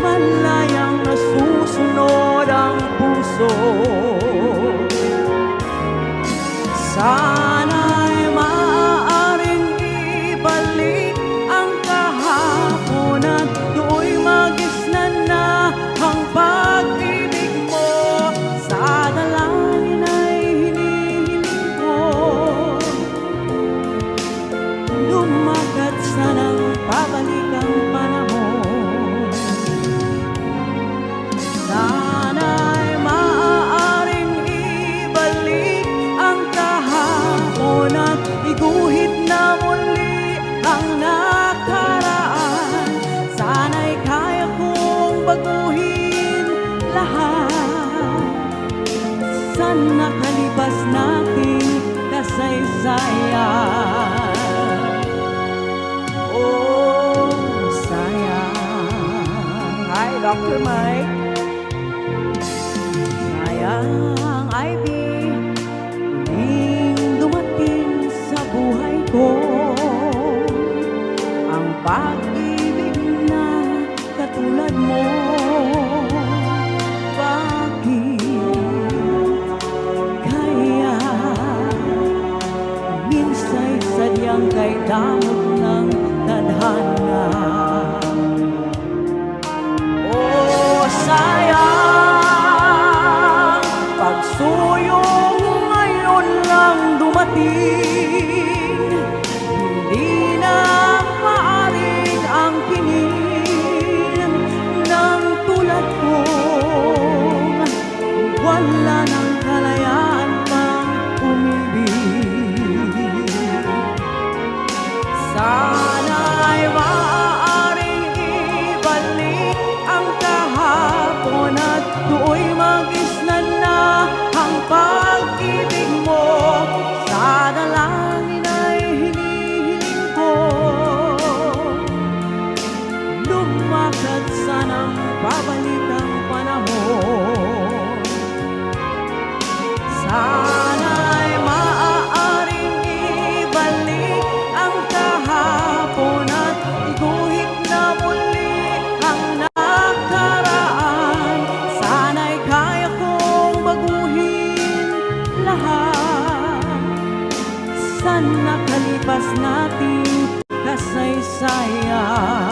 malayang nasusunod ang puso. Sana'y maaaring ibalik ang kahapon at do'y magisnan na ang pag-ibig mo. Sa dalangin ay hinihiling ko, lumagat sanang pabalik ang panahon. Sana'y maaaring ibalik ang kahapon at iguhit na muli ang nakaraan. Sana'y kaya kong baguhin lahat sa nakalipas nating kasaysayan. Oh, sayang. Hi, Dr. Mike. Sayang, Ivy, muling dumating sa buhay ko ang pag-ibig na katulad mo. Bakit kaya minsa'y sadyang kay damot ng tadhana? Oh, sayang, pagsuyong ngayon lang dumating, hindi na maaring angkinin ng tulad kong wala ng kalayaan pang umibig. Sana'y maaaring ibalik ang kahapon at do'y magisnan na ang pag-ibig mo. Sa dalangin ay hinihiling ko, lumakad sanang pabalik ang panahon. Sana'y maaaring ibalik ang kahapon at iguhit na muli ang nakaraan. Sana'y kaya kong baguhin lahat sa nakalipas nating kasaysayan.